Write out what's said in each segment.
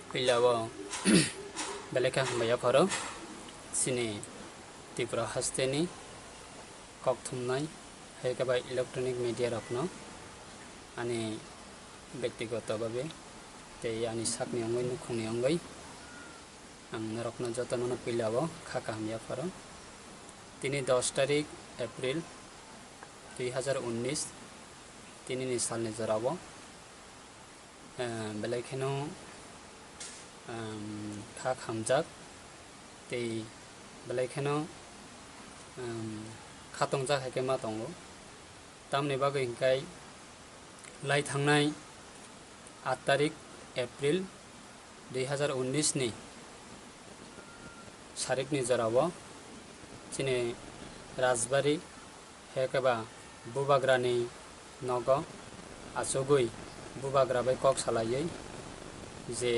Pilawo beleka hambaya pharo sini Tripura hasteni kok thumnai haikaba electronic media rokno ani ব্যক্তিগত ভাবে tei ani sakni ongoi nukhungni ongoi ang narokno jotono pilawo khaka hambaya pharo tini 10 tarik April 2019 tinini salni jorao belaikheno khak hamjak tei belaikheno khatongjak haike ma tongo tamni bagui hingkai lai thangnai 8 tarik April 2019 ni sarikni jorao chini Rajbari haikaba Bubagrani nogo achugui Bubagra bai kok salaiye je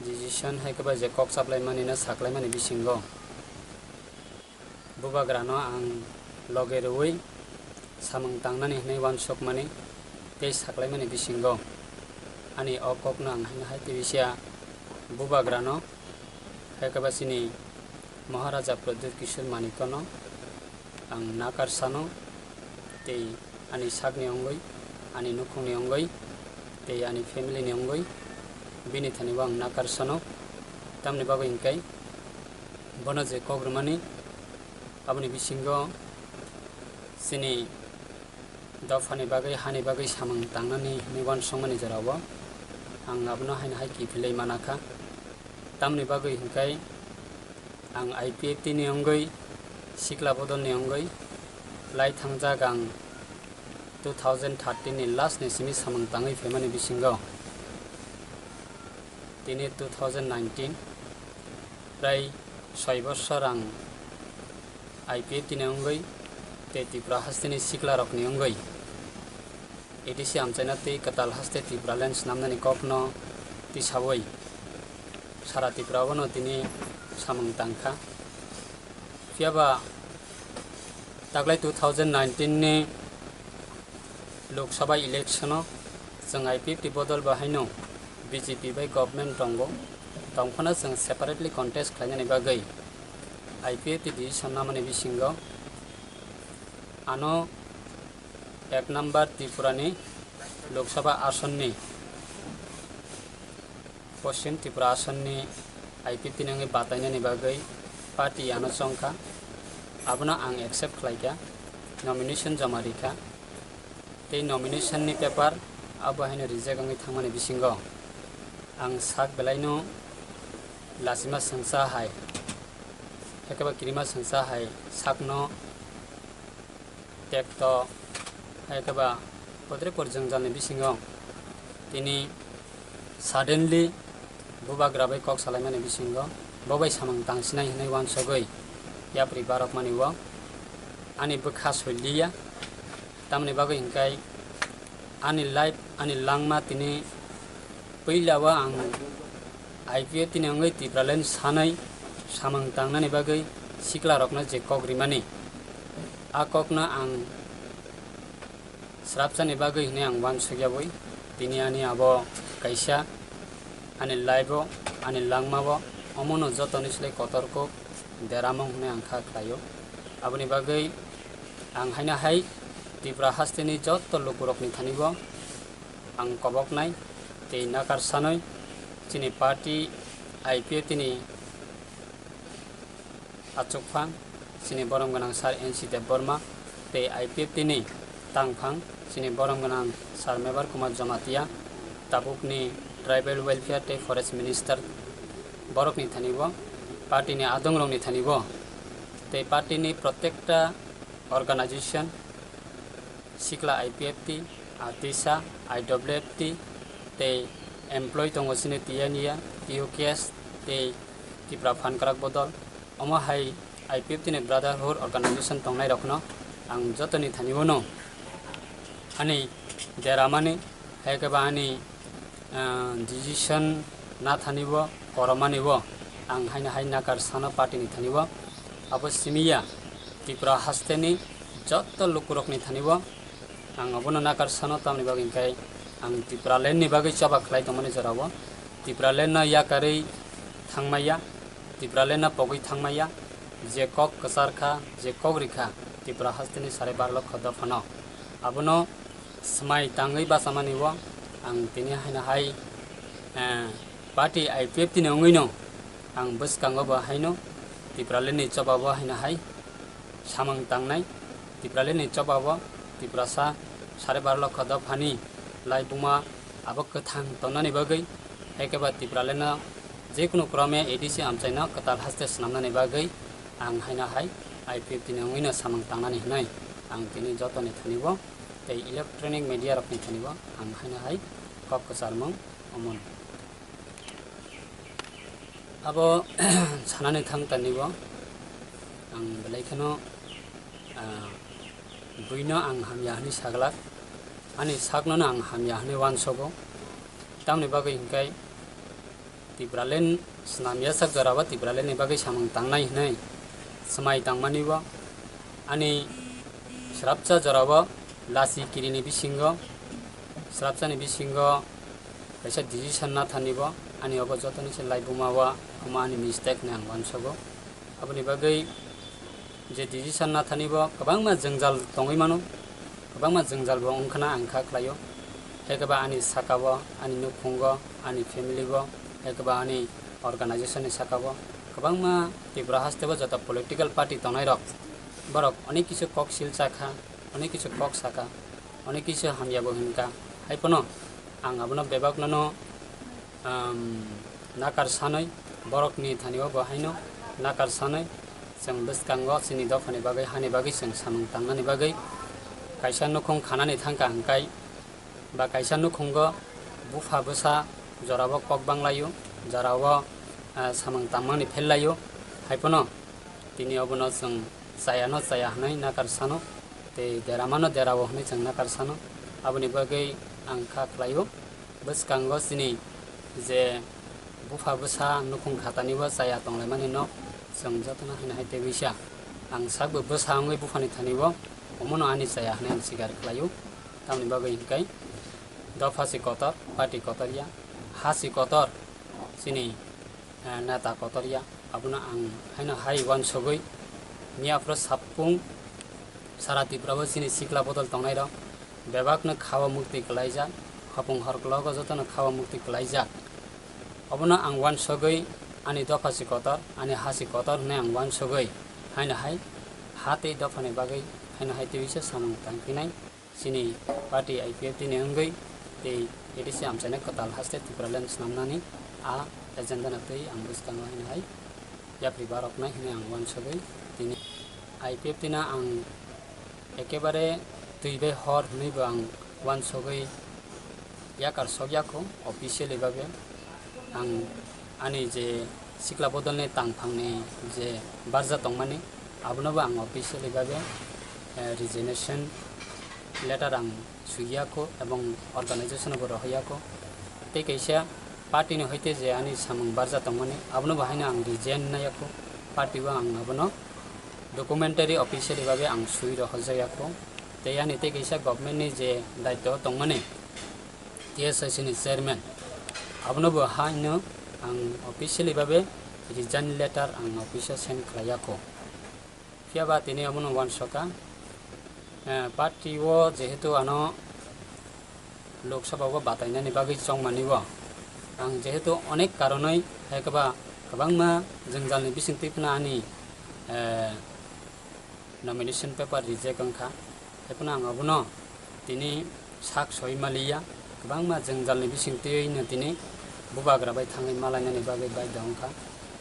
decision haikaba je kok saplai mani na saklai mani bisingo Bubagrano ang loge rui samang tangnani hnei wansok mani tei saklai mani bisingo ani okokno ang hai tibisia Bubagrano haikaba sini Maharaja Pradyut Kishore Manikono ang nakarsano tei ani sakni ongoi ani nukhungni ongoi tei ani family ni ongoi bini thani wang nakarsano tamni bago hingkai bono je kogrumani aboni bisingo sini dofani bagai hani bagai samang tangnani niwan songmani jarawo ang abno haina hai kifilei manakha tamni bago hingkai ang IPFT ni ongoi sikla bodon ni ongoi lai thangjak ang 2013 ni last ni simi samang tangai femani bisingo tini 2019 prai 6 bossor ang IPFT ni ongoi te Tripura hasteni sikla rokni ongoi edisi amchaina tei katal haste Tripura Lands namnani kokno tisawoi sara Tripura bono tini samang tangkha fiaba taglai 2019 ni Lok Sabha election jeng IPFT bodol bahaino BJP bai government tongo tongkhona jeng separately contest khlainani bagai IPFT decision namani bisingo ano 1 number Tripura ni Lok Sabha ason ni Paschim Tripura ason ni IPFT ni batainani bagai party ano chongkha abona ang accept khlaika nomination jama rikha tei nomination ni paper abo haino reject angi thangmani bisingo ang sak belaino lasima sangsa hai haikaba kirima sangsa hai sakno tekto haikaba podre porjang jani bisingo tini suddenly Bubagra bai kok salaimani bisingo bobai samang tangsinai hinai wansogoi yapri barok mani wo ani bukha soiliya tamni bago hingkai ani life ani langma tini peilawa ang IPFT ni ongoi Tripura Lands sanai samang tangnani bagai sikla rokna je kogrimani a kokna ang srapchani bagai hine ang wansogya boi tini ani abo kaisa ani life ani langma bo omono jotoni slai kotorko deramong hine ang kha khlayo aboni bagai ang haina hai Tripura hasteni jotto lokurokni thanibo ang koboknai tei nakarsanoi chini party IPFT ni achukphang chini borom ganang sar NC Debbarma tei IPFT ni tangphang chini borom ganang sar Mebar Kumar Jamatia tabukni tribal welfare tei forest minister borokni thanibo party ni adongrokni thanibo tei party ni protekta organization sikla IPFT Atisa IWFT tei employee tongo sini tiania TOKS tei Tripura Fan Karak bodol omo hai IPFT ni brotherhood organization tongnai rokno ang jotoni thanibono ani deramani haikaba ani decision na thanibo koromani bo ang haina hai nakar sana party ni thanibo abo simiya Tripura hasteni jotto lokurokni thanibo ang abono nakar sano tamni bagin kai ang Tripura Land ni bagai chaba khlai tomani jarabo तिब्रालेना याकारै थांमाया तिब्रालेना पगै थांमाया जे कक कसारखा जे कक रिखा तिब्रा हास्तिनि 12.5 लक्ष दफानो abono smai tangai basamaniwo ang tini hainahai party IPF tini ongoino ang boskango bo haino tibraleni chobabo hainahai samang tangnai tibraleni chobabo tibrasa 12.5 लक्ष दफानि लाइबुमा abo kathang tonani bagai ekeba tibralena jekunu krome edisi amchaina katal haste snamnani bagai ang hainahai IPF tini ongoino samang tangnani hnai ang tini jotoni thanibo tei electronic media rokni thanibo ang hainahai kok kasarmong omon abo sanani thang tanibo ang belaikano buino ang hamyahni saglak ani sagnona ang hamyahni wansogo tamni bagai hingkai tibralen snamya sak jaraba tibralen ni bagai samang tangnai hnai samai tangmanibo ani srapcha jaraba lasi kirini bisingo srapchani bisingo kaisa decision na thanibo ani obo jotoni se laibumawa amani mistake nang wansogo aboni bagai je decision na thanibo kabangma jengjal tongai mano kabangma jengjal bo ongkhana angkha klayo hekaba ani sakabo ani nukhungo ani family bo hekaba ani organization ni sakabo kabangma tibra hastebo jota political party tonai rok borok onek kisu kok silchakha onek kisu kok saka onek kisu hamyabo hinka haipono ang abono bebaknono nakar sanai borokni thanibo bo haino nakar sanai जों बसकांगो सिनि दफानि बागै हानि बागै जों सामं तांनानि बागै कायसा नखं खानानि थांका हंकाय बा कायसा नखंगो बुफा बसा जराबो कक बांलायो जराबो सामं तांमानि फेललायो हायपनो तिनि अबनो जों जायानो जाया हनै नाकार सानो ते देरामानो देराबो हनै जों नाकार सानो आबनि बागै आं खाख्लायो बसकांगो सिनि जे बुफा बसा नखं खातानिबो जाया तंलायमानि न जों जतना हायनाहाय तेबिसा आं साबो बोसाङै बुफानि थानिबो अमनो आनि जाया हनै आं सिगार खालायो तामनि बागै हिंकाय दफासि कतर पार्टी कतरिया हासि कतर सिनि नेता कतरिया आबनो आं हायनाहाय वानसगै नियाफ्रो सापुं सारा तिब्राबो सिनि सिक्ला बदल तंनाय र बेबाकनो खावा मुक्ति कलायजा हपुं हरकलगो जतनो खावा मुक्ति कलायजा अबनो आं वानसगै ani dofasi kotor ani hasi kotor ne ang wan sogai haina hai hate dofane bagai haina hai tebisa samang tangkinai sini party IPF tini angai te edisi amchane katal haste tipralen snamnani a agenda na tei ang buskang haina hai yapri barok nai hine ang wan sogai tini IPF tina ang ekebare tuibe hor neibo ang wan sogai yakar sogyako officially babe ang ani je sikla bodolne tangphangni je barja tongmani abonobo ang officially babe resignation letter ang suyako ebong organization bo rohiyako te kaisa party ni hoite je ani samung barja tongmani abonobo haina ang resign nayako party bo ang abono documentary officially babe ang sui rohjayako te ani te kaisa government ni je daitto tongmani TSIC ni chairman abonobo haino ang officially babe resign letter ang official send klayako fiaba tini amono wan soka party wo jehetu ano lok sabha wo batainani bagui chongmanibo ang jehetu onek karonoi ekaba kabangma jengjalni bisingtipna ani nomination paper reject angkha epuna ang abono tini sak soimaliya kabangma jengjalni bisingtino tini bubagra bai thangai malainani bagai bai dongkha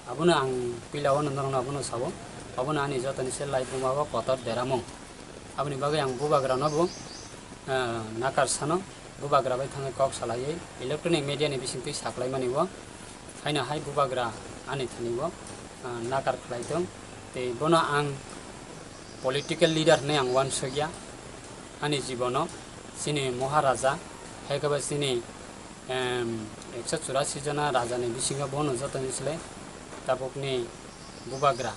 abono ang pilawo nonrona abono sabo abono ani jotani se lai bumawa kotor deramong aboni bagai ang bubagra nobo nakar sano bubagra bai thangai kok salai electronic media ni bisingti saklai manibo haina hai bubagra ani thanibo nakar khlaidong te bono ang political leader ne ang wan sogya ani jibono sini maharaja hekaba sini 184 जना राजानि बिसिङा बनो जतनिसले ताबकनि बुबाग्रा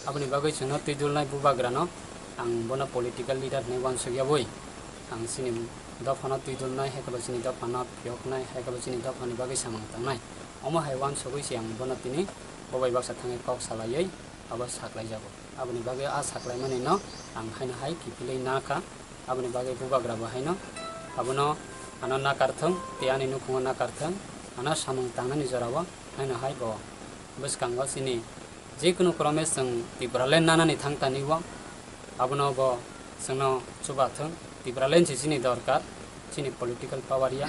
आबनि बागै छन तिदुलनाय बुबाग्रा न आं बनो political leader ने वन सगिया बय आं सिनि दफाना तिदुलनाय हेकबा सिनि दफाना फ्यकनाय हेकबा सिनि दफानि बागै सामं तंनाय omo haiwan sogoi siang bono tini bobai baksa thangai kok salayai abo saklai jago aboni bagai a saklai mani no ang haina hai kipilai naka aboni bagai bubagra bo haino abono ano nakarthang te ani nukhungo nakarthang ano samung tangnani jorao haina hai bo bwskango chini jekunu krome chung tibralen nanani thangtani bo abono bo chungno chubathang tibralen chini dorkar chini political power ya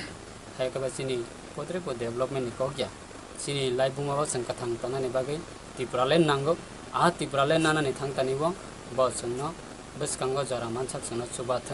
haikaba chini potrebo development ni kokya chini life bumaba chung kathang tanani bagai tibralen nango a tibralen nanani thangtani bo chungno bwskango jora mansak chungno chubathang